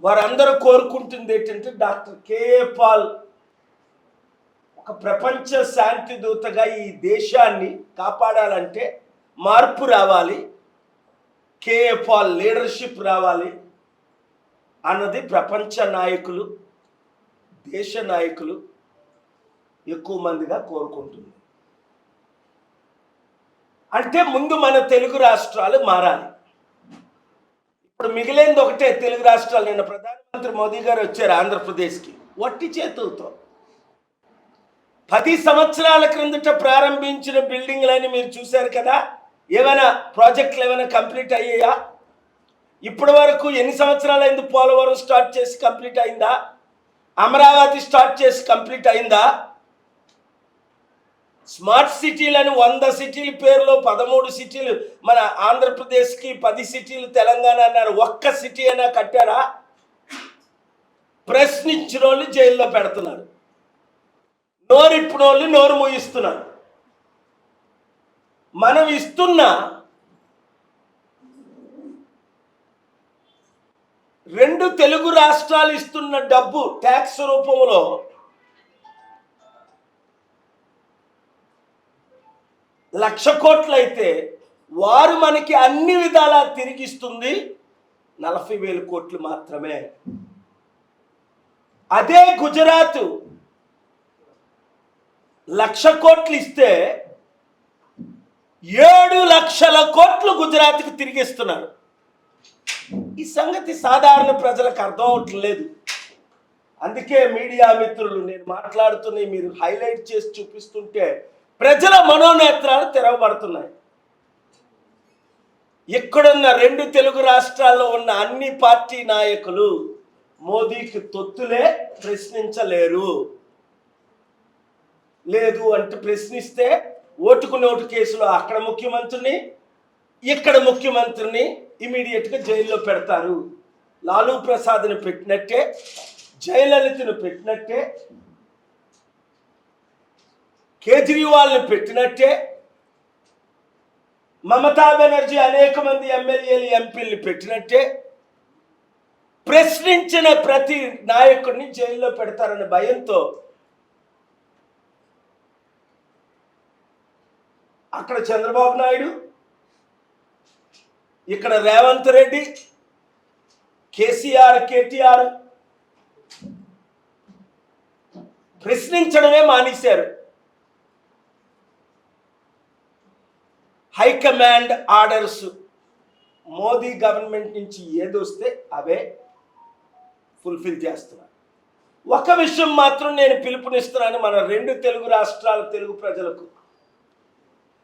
వారందరూ కోరుకుంటుంది ఏంటంటే డాక్టర్ కేఏ పాల్ ఒక ప్రపంచ శాంతి దూతగా ఈ దేశాన్ని కాపాడాలంటే మార్పు రావాలి, కేఏ పాల్ లీడర్షిప్ రావాలి అన్నది ప్రపంచ నాయకులు, దేశ నాయకులు ఎక్కువ మందిగా కోరుకుంటుంది. అంటే ముందు మన తెలుగు రాష్ట్రాలు మారాలి. ఇప్పుడు మిగిలింది ఒకటే తెలుగు రాష్ట్రాలు. నిన్న ప్రధానమంత్రి మోదీ గారు వచ్చారు ఆంధ్రప్రదేశ్కి వట్టి చేతులతో. 10 సంవత్సరాల క్రిందట ప్రారంభించిన బిల్డింగ్లని మీరు చూశారు కదా. ఏమైనా ప్రాజెక్టులు ఏమైనా కంప్లీట్ అయ్యాయా? ఇప్పటి వరకు ఎన్ని సంవత్సరాలు అయింది? పోలవరం స్టార్ట్ చేసి కంప్లీట్ అయిందా? అమరావతి స్టార్ట్ చేసి కంప్లీట్ అయిందా? స్మార్ట్ సిటీలని 100 సిటీల పేరులో 13 సిటీలు మన ఆంధ్రప్రదేశ్కి, 10 సిటీలు తెలంగాణ అన్నారు. ఒక్క సిటీ అయినా కట్టారా? ప్రశ్నించిన వాళ్ళు జైల్లో పెడుతున్నారు, నోరిప్పిన వాళ్ళు నోరు మూయిస్తున్నారు. మనం ఇస్తున్న 2 తెలుగు రాష్ట్రాలు ఇస్తున్న డబ్బు ట్యాక్స్ రూపంలో లక్ష కోట్లు అయితే వారు మనకి అన్ని విధాలా తిరిగిస్తుంది 40,000 కోట్లు మాత్రమే. అదే గుజరాత్ 1,00,000 కోట్లు ఇస్తే 7 లక్షల కోట్లు గుజరాత్కి తిరిగిస్తున్నారు. ఈ సంగతి సాధారణ ప్రజలకు అర్థం అవట్లేదు. అందుకే మీడియా మిత్రులు నేను మాట్లాడుతున్న మీరు హైలైట్ చేసి చూపిస్తుంటే ప్రజల మనోనేత్రాలు తెరవబడుతున్నాయి. ఇక్కడున్న 2 తెలుగు రాష్ట్రాల్లో ఉన్న అన్ని పార్టీ నాయకులు మోదీకి తొత్తులే, ప్రశ్నించలేరు. లేదు అంటే ప్రశ్నిస్తే ఓటుకు నోటు కేసులో అక్కడ ముఖ్యమంత్రిని, ఇక్కడ ముఖ్యమంత్రిని ఇమీడియట్గా జైల్లో పెడతారు. లాలూ ప్రసాద్ని పెట్టినట్టే, జయలలితను పెట్టినట్టే, కేజ్రీవాల్ని పెట్టినట్టే, మమతా బెనర్జీ అనేక మంది ఎమ్మెల్యేలు, ఎంపీలు పెట్టినట్టే ప్రశ్నించిన ప్రతి నాయకుడిని జైల్లో పెడతారనే భయంతో అక్కడ చంద్రబాబు నాయుడు, ఇక్కడ రేవంత్ రెడ్డి, కేసీఆర్, కేటీఆర్ ప్రశ్నించడమే మానేశారు. హైకమాండ్ ఆర్డర్స్ మోదీ గవర్నమెంట్ నుంచి ఏదొస్తే అవే ఫుల్ఫిల్ చేస్తున్నారు. ఒక విషయం మాత్రం నేను పిలుపునిస్తున్నాను మన 2 తెలుగు రాష్ట్రాల తెలుగు ప్రజలకు.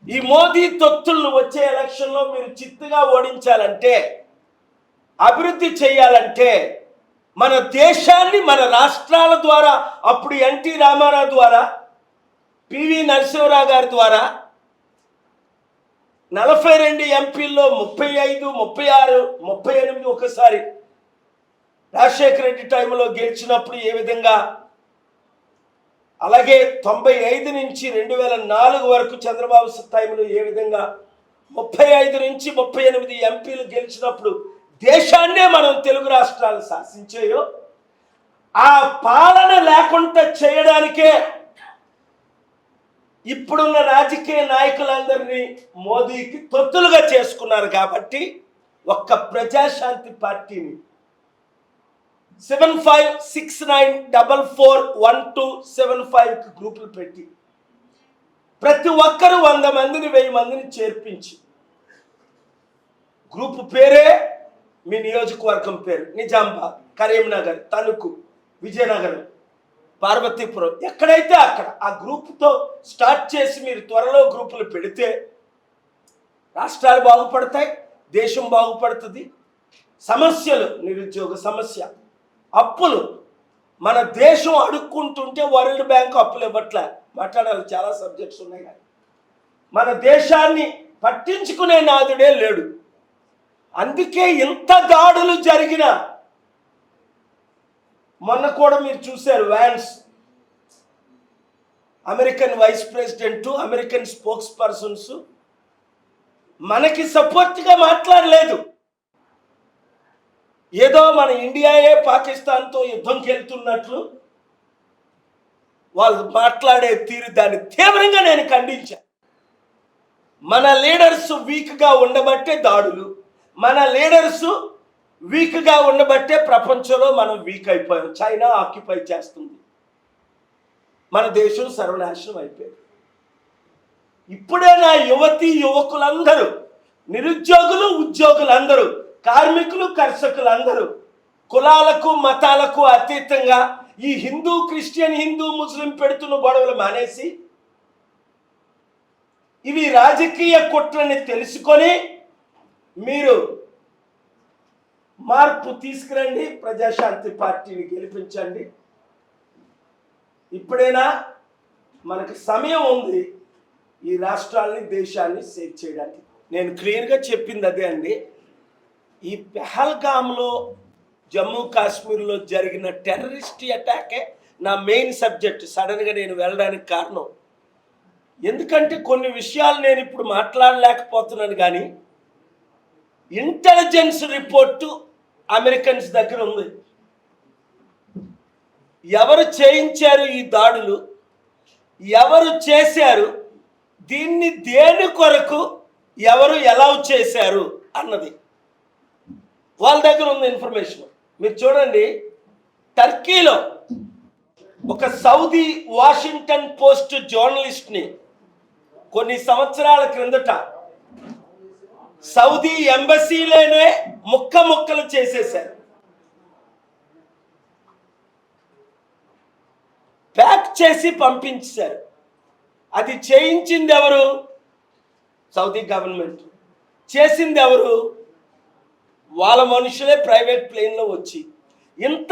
ఈ మోదీ తొత్తులను వచ్చే ఎలక్షన్లో మీరు చిత్తుగా ఓడించాలంటే, అభివృద్ధి చేయాలంటే, మన దేశాన్ని మన రాష్ట్రాల ద్వారా, అప్పుడు ఎన్టీ రామారావు ద్వారా, పివి నరసింహరావు గారి ద్వారా 42 ఎంపీల్లో 35, 36, 38 ఒకసారి రాజశేఖర రెడ్డి టైంలో గెలిచినప్పుడు ఏ విధంగా, అలాగే 95 నుంచి 2004 వరకు చంద్రబాబు టైంలో ఏ విధంగా 35 నుంచి 38 ఎంపీలు గెలిచినప్పుడు దేశాన్నే మనం తెలుగు రాష్ట్రాలు శాసించాయో, ఆ పాలన లేకుండా చేయడానికే ఇప్పుడున్న రాజకీయ నాయకులందరినీ మోదీకి తొత్తులుగా చేసుకున్నారు. కాబట్టి ఒక్క ప్రజాశాంతి పార్టీని 7569441275 గ్రూపులు పెట్టి ప్రతి ఒక్కరు 100 మందిని 1000 మందిని చేర్పించి, గ్రూపు పేరే మీ నియోజకవర్గం పేరు, నిజామాబాద్, కరీంనగర్, తణుకు, విజయనగరం, పార్వతీపురం, ఎక్కడైతే అక్కడ ఆ గ్రూపుతో స్టార్ట్ చేసి మీరు త్వరలో గ్రూపులు పెడితే రాష్ట్రాలు బాగుపడతాయి, దేశం బాగుపడుతుంది. సమస్యలు, నిరుద్యోగ సమస్య, అప్పులు, మన దేశం అడుక్కుంటుంటే వరల్డ్ బ్యాంక్ అప్పులు ఇవ్వట్లే. మాట్లాడాలి, చాలా సబ్జెక్ట్స్ ఉన్నాయి కానీ మన దేశాన్ని పట్టించుకునే నాదుడే లేడు. అందుకే ఇంత దాడులు జరిగిన మొన్న కూడా మీరు చూశారు, Vance American vice president, American spokespersons మనకి సపోర్ట్గా మాట్లాడలేదు. ఏదో మన ఇండియాయే పాకిస్తాన్తో యుద్ధంకి వెళ్తున్నట్లు వాళ్ళు మాట్లాడే తీరు, దాన్ని తీవ్రంగా నేను ఖండించాను. మన లీడర్స్ వీక్గా ఉండబట్టే దాడులు, మన లీడర్స్ వీక్గా ఉండబట్టే ప్రపంచంలో మనం వీక్ అయిపోయాం. చైనా ఆక్యుపై చేస్తుంది, మన దేశం సర్వనాశనం అయిపోయింది. ఇప్పుడే నా యువకులందరూ, నిరుద్యోగులు, ఉద్యోగులందరూ, కార్మికులు, కర్షకులందరూ కులాలకు మతాలకు అతీతంగా ఈ హిందూ క్రిస్టియన్, హిందూ ముస్లిం పెడుతున్న గొడవలు మానేసి ఇవి రాజకీయ కుట్రని తెలుసుకొని మీరు మార్పు తీసుకురండి, ప్రజాశాంతి పార్టీని గెలిపించండి. ఇప్పుడైనా మనకు సమయం ఉంది ఈ రాష్ట్రాల్ని, దేశాన్ని సేవ్ చేయడానికి. నేను క్లియర్గా చెప్పింది అదే అండి. ఈ పెహల్గామ్లో, జమ్మూ కాశ్మీర్లో జరిగిన టెర్రరిస్ట్ అటాకే నా మెయిన్ సబ్జెక్ట్. సడన్గా నేను వెళ్ళడానికి కారణం ఎందుకంటే కొన్ని విషయాలు నేను ఇప్పుడు మాట్లాడలేకపోతున్నాను, కానీ ఇంటెలిజెన్స్ రిపోర్టు అమెరికన్స్ దగ్గర ఉంది. ఎవరు చేయించారు ఈ దాడులు, ఎవరు చేశారు, దీన్ని దేని కొరకు ఎవరు ఎలా చేశారు అన్నది వాళ్ళ దగ్గర ఉంది ఇన్ఫర్మేషన్. మీరు చూడండి, టర్కీలో ఒక సౌదీ వాషింగ్టన్ పోస్ట్ జర్నలిస్ట్ని కొన్ని సంవత్సరాల క్రిందట సౌదీ ఎంబసీలోనే ముక్కలు చేసేశారు, ప్యాక్ చేసి పంపించారు. అది చేయించింది ఎవరు? Saudi government. చేసింది ఎవరు? వాళ్ళ మనుషులే ప్రైవేట్ ప్లేన్లో వచ్చి. ఇంత